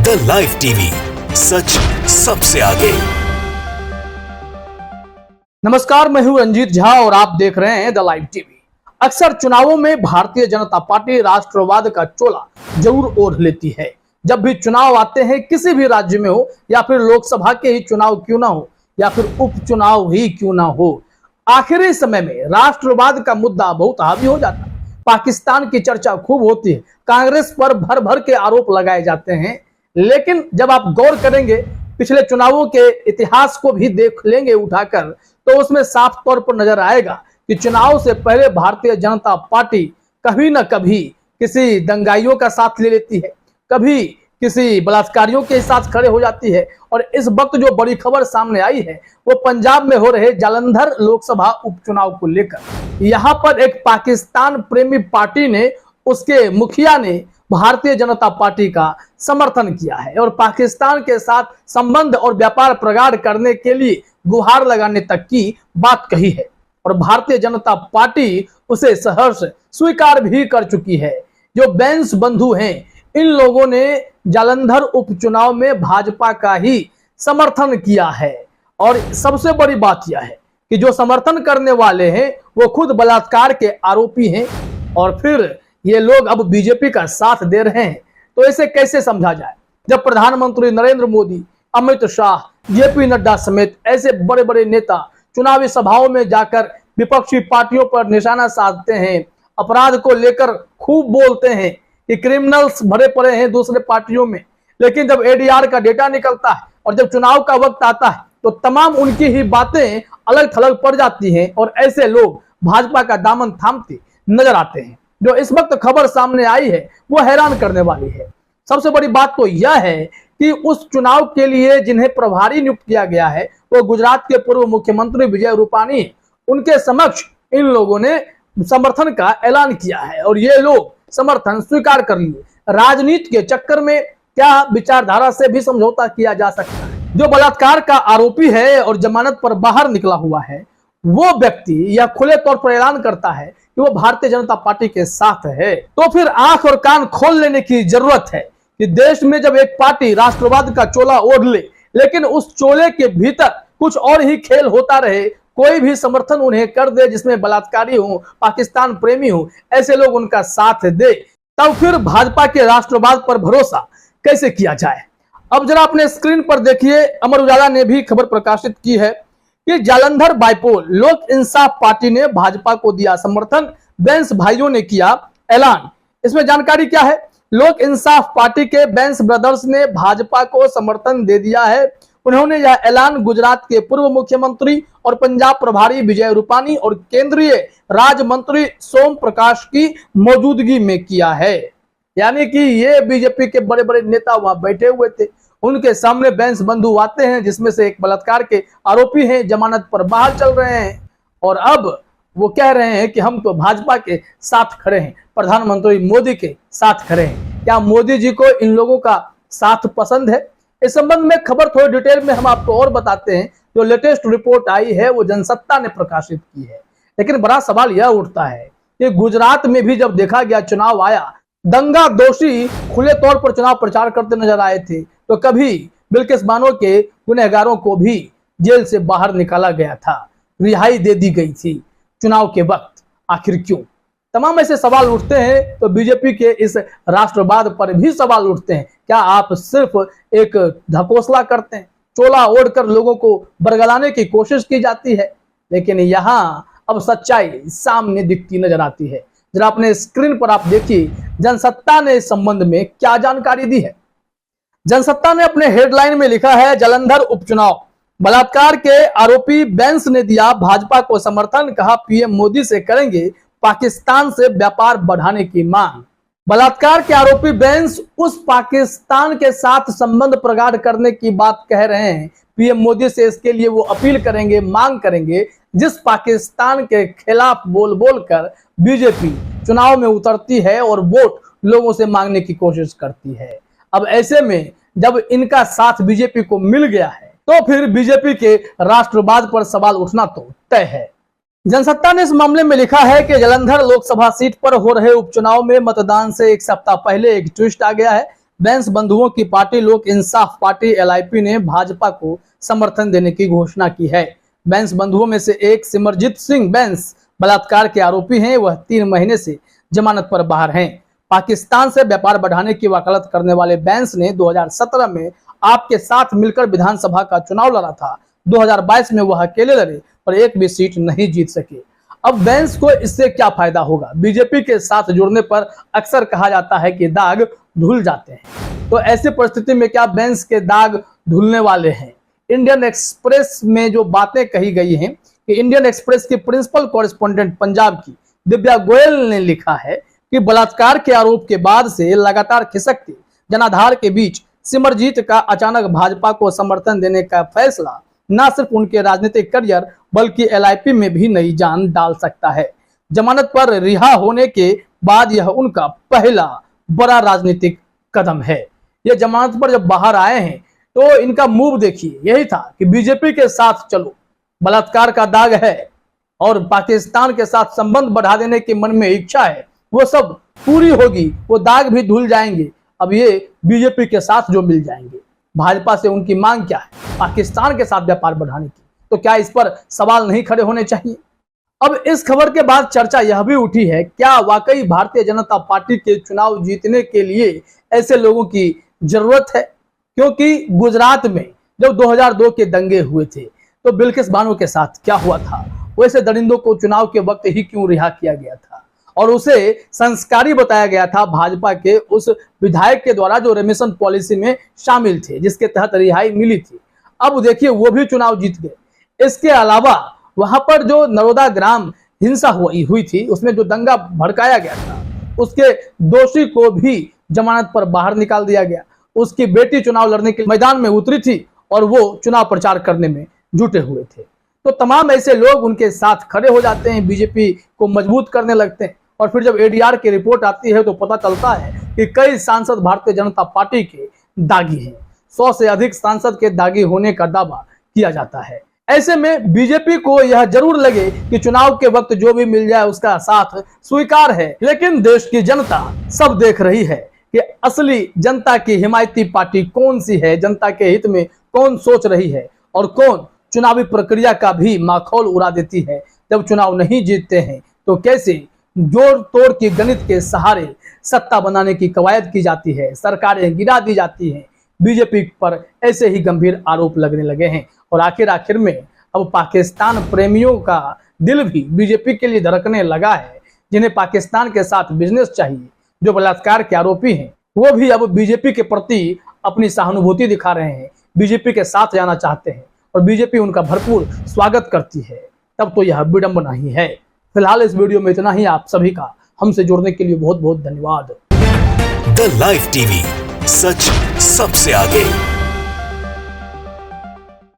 The live TV, सच सबसे आगे। नमस्कार, मैं हूं रंजीत झा और आप देख रहे हैं द लाइव टीवी। अक्सर चुनावों में भारतीय जनता पार्टी राष्ट्रवाद का चोला जरूर ओढ़ लेती है। जब भी चुनाव आते हैं, किसी भी राज्य में हो या फिर लोकसभा के ही चुनाव क्यों ना हो या फिर उपचुनाव ही क्यों ना हो, आखिरी समय में राष्ट्रवाद का मुद्दा बहुत हावी हो जाता है। पाकिस्तान की चर्चा खूब होती है, कांग्रेस पर भर भर के आरोप लगाए जाते हैं। लेकिन जब आप गौर करेंगे, पिछले चुनावों के इतिहास को भी देख लेंगे उठाकर, तो उसमें साफ तौर पर नजर आएगा कि चुनाव से पहले भारतीय जनता पार्टी कभी न कभी किसी दंगाइयों का साथ ले लेती है, कभी किसी बलात्कारियों के साथ खड़े हो जाती है। और इस वक्त जो बड़ी खबर सामने आई है वो पंजाब में हो रहे जालंधर लोकसभा उपचुनाव को लेकर। यहाँ पर एक पाकिस्तान प्रेमी पार्टी ने, उसके मुखिया ने भारतीय जनता पार्टी का समर्थन किया है और पाकिस्तान के साथ संबंध और व्यापार प्रगाढ़ करने के लिए गुहार लगाने तक की बात कही है और भारतीय जनता पार्टी उसे सहर्ष स्वीकार भी कर चुकी है। जो बैंस बंधु हैं, इन लोगों ने जालंधर उपचुनाव में भाजपा का ही समर्थन किया है। और सबसे बड़ी बात यह है कि जो समर्थन करने वाले हैं वो खुद बलात्कार के आरोपी हैं और फिर ये लोग अब बीजेपी का साथ दे रहे हैं। तो इसे कैसे समझा जाए, जब प्रधानमंत्री नरेंद्र मोदी, अमित शाह, जेपी नड्डा समेत ऐसे बड़े बड़े नेता चुनावी सभाओं में जाकर विपक्षी पार्टियों पर निशाना साधते हैं, अपराध को लेकर खूब बोलते हैं कि क्रिमिनल्स भरे पड़े हैं दूसरे पार्टियों में। लेकिन जब एडीआर का डेटा निकलता है और जब चुनाव का वक्त आता है तो तमाम उनकी ही बातें अलग थलग पड़ जाती हैं और ऐसे लोग भाजपा का दामन थामते नजर आते हैं। जो इस वक्त खबर सामने आई है वो हैरान करने वाली है। सबसे बड़ी बात तो यह है कि उस चुनाव के लिए जिन्हें प्रभारी नियुक्त किया गया है वो गुजरात के पूर्व मुख्यमंत्री विजय रूपानी है। उनके समक्ष इन लोगों ने समर्थन का ऐलान किया है और ये लोग समर्थन स्वीकार कर लिए। राजनीति के चक्कर में क्या विचारधारा से भी समझौता किया जा सकता है? जो बलात्कार का आरोपी है और जमानत पर बाहर निकला हुआ है, वो व्यक्ति यह खुले तौर पर ऐलान करता है कि वो भारतीय जनता पार्टी के साथ है, तो फिर आंख और कान खोल लेने की जरूरत है कि देश में जब एक पार्टी राष्ट्रवाद का चोला ओढ़ ले, लेकिन उस चोले के भीतर कुछ और ही खेल होता रहे, कोई भी समर्थन उन्हें कर दे जिसमें बलात्कारी हो, पाकिस्तान प्रेमी हो, ऐसे लोग उनका साथ दे, तब फिर भाजपा के राष्ट्रवाद पर भरोसा कैसे किया जाए। अब जरा अपने स्क्रीन पर देखिए, अमर उजाला ने भी खबर प्रकाशित की है कि जालंधर बाइपोल लोक इंसाफ पार्टी ने भाजपा को दिया समर्थन, बैंस भाइयों ने किया ऐलान। इसमें जानकारी क्या है? लोक इंसाफ पार्टी के बैंस ब्रदर्स ने भाजपा को समर्थन दे दिया है। उन्होंने यह ऐलान गुजरात के पूर्व मुख्यमंत्री और पंजाब प्रभारी विजय रूपानी और केंद्रीय राज्य मंत्री सोम प्रकाश की मौजूदगी में किया है। यानी कि ये बीजेपी के बड़े बड़े नेता वहां बैठे हुए थे, उनके सामने बैंस बंधु आते हैं जिसमें से एक बलात्कार के आरोपी हैं, जमानत पर बाहर चल रहे हैं और अब वो कह रहे हैं कि हम तो भाजपा के साथ खड़े हैं, प्रधानमंत्री मोदी के साथ खड़े हैं। क्या मोदी जी को इन लोगों का साथ पसंद है? इस संबंध में खबर थोड़ी डिटेल में हम आपको और बताते हैं। जो लेटेस्ट रिपोर्ट आई है वो जनसत्ता ने प्रकाशित की है। लेकिन बड़ा सवाल यह उठता है कि गुजरात में भी जब देखा गया, चुनाव आया, दंगा दोषी खुले तौर पर चुनाव प्रचार करते नजर आए थे, तो कभी बिल्किस बानो के गुनहगारों को भी जेल से बाहर निकाला गया था, रिहाई दे दी गई थी चुनाव के वक्त। आखिर क्यों? तमाम ऐसे सवाल उठते हैं। तो बीजेपी के इस राष्ट्रवाद पर भी सवाल उठते हैं। क्या आप सिर्फ एक ढकोसला करते हैं, चोला ओढ़कर लोगों को बरगलाने की कोशिश की जाती है? लेकिन यहाँ अब सच्चाई सामने दिखती नजर आती है। जरा अपने स्क्रीन पर आप देखिए, जनसत्ता ने इस संबंध में क्या जानकारी दी है। जनसत्ता ने अपने हेडलाइन में लिखा है, जालंधर उपचुनाव, बलात्कार के आरोपी बैंस ने दिया भाजपा को समर्थन, कहा पीएम मोदी से करेंगे पाकिस्तान से व्यापार बढ़ाने की मांग। बलात्कार के आरोपी बैंस उस पाकिस्तान के साथ संबंध प्रगाढ़ करने की बात कह रहे हैं। पीएम मोदी से इसके लिए वो अपील करेंगे, मांग करेंगे, जिस पाकिस्तान के खिलाफ बोल बोल कर बीजेपी चुनाव में उतरती है और वोट लोगों से मांगने की कोशिश करती है। अब ऐसे में जब इनका साथ बीजेपी को मिल गया है तो फिर बीजेपी के राष्ट्रवाद पर सवाल उठना तो तय है। जनसत्ता ने इस मामले में लिखा है कि जालंधर लोकसभा सीट पर हो रहे उपचुनाव में मतदान से एक सप्ताह पहले एक ट्विस्ट आ गया है। बैंस बंधुओं की पार्टी लोक इंसाफ पार्टी LIP ने भाजपा को समर्थन देने की घोषणा की है। बैंस बंधुओं में से एक सिमरजीत सिंह बैंस बलात्कार के आरोपी हैं। वह 3 महीने से जमानत पर बाहर हैं। पाकिस्तान से व्यापार बढ़ाने की वकालत करने वाले बैंस ने 2017 में आपके साथ मिलकर विधानसभा का चुनाव लड़ा था। 2022 में वह अकेले लड़े पर एक भी सीट नहीं जीत सके। अब बैंस को इससे क्या फायदा होगा? बीजेपी के साथ जुड़ने पर अक्सर कहा जाता है कि दाग धुल जाते हैं, तो ऐसी परिस्थिति में क्या बैंस के दाग धुलने वाले हैं? इंडियन एक्सप्रेस में जो बातें कही गई हैं कि इंडियन एक्सप्रेस की प्रिंसिपल कॉरेस्पोंडेंट पंजाब की दिव्या गोयल ने लिखा है कि बलात्कार के आरोप के बाद से लगातार खिसकती जनाधार के बीच सिमरजीत का अचानक भाजपा को समर्थन देने का फैसला न सिर्फ उनके राजनीतिक करियर बल्कि LIP में भी नई जान डाल सकता है। जमानत पर रिहा होने के बाद यह उनका पहला बड़ा राजनीतिक कदम है। ये जमानत पर जब बाहर आए हैं तो इनका मूव देखिए, यही था कि बीजेपी के साथ चलो, बलात्कार का दाग है और पाकिस्तान के साथ संबंध बढ़ा देने की मन में इच्छा है, वो सब पूरी होगी, वो दाग भी धुल जाएंगे। अब ये बीजेपी के साथ जो मिल जाएंगे। भाजपा से उनकी मांग क्या है? पाकिस्तान के साथ व्यापार बढ़ाने की। तो क्या इस पर सवाल नहीं खड़े होने चाहिए? अब इस खबर के बाद चर्चा यह भी उठी है, क्या वाकई भारतीय जनता पार्टी के चुनाव जीतने के लिए ऐसे लोगों की जरूरत है? क्योंकि गुजरात में जब 2002 के दंगे हुए थे तो बिल्किस बानो के साथ क्या हुआ था? वैसे दरिंदों को चुनाव के वक्त ही क्यों रिहा किया गया था और उसे संस्कारी बताया गया था भाजपा के उस विधायक के द्वारा जो रेमिशन पॉलिसी में शामिल थे, जिसके तहत रिहाई मिली थी। अब देखिए वो भी चुनाव जीत गए। इसके अलावा वहां पर जो नरोदा ग्राम हिंसा हुई थी, उसमें जो दंगा भड़काया गया था, उसके दोषी को भी जमानत पर बाहर निकाल दिया गया। उसकी बेटी चुनाव लड़ने के मैदान में उतरी थी और वो चुनाव प्रचार करने में जुटे हुए थे। तो तमाम ऐसे लोग उनके साथ खड़े हो जाते हैं, बीजेपी को मजबूत करने लगते हैं। और फिर जब ADR की रिपोर्ट आती है तो पता चलता है कि कई सांसद भारतीय जनता पार्टी के दागी हैं। 100 से अधिक सांसद के दागी होने का दावा किया जाता है। ऐसे में बीजेपी को यह जरूर लगे कि चुनाव के वक्त जो भी मिल जाए उसका साथ स्वीकार है, लेकिन देश की जनता सब देख रही है कि असली जनता की हिमायती पार्टी कौन सी है, जनता के हित में कौन सोच रही है और कौन चुनावी प्रक्रिया का भी माखौल उड़ा देती है। जब चुनाव नहीं जीतते हैं तो कैसे जोड़ तोड़ की गणित के सहारे सत्ता बनाने की कवायद की जाती है, सरकारें गिरा दी जाती हैं। बीजेपी पर ऐसे ही गंभीर आरोप लगने लगे हैं और आखिर में अब पाकिस्तान प्रेमियों का दिल भी बीजेपी के लिए धड़कने लगा है। जिन्हें पाकिस्तान के साथ बिजनेस चाहिए, जो बलात्कार के आरोपी हैं, वो भी अब बीजेपी के प्रति अपनी सहानुभूति दिखा रहे हैं, बीजेपी के साथ जाना चाहते हैं और बीजेपी उनका भरपूर स्वागत करती है। तब तो यह विडंबना ही है। फिलहाल इस वीडियो में इतना ही। आप सभी का हमसे जुड़ने के लिए बहुत बहुत धन्यवाद। द लाइव टीवी, सच सबसे आगे।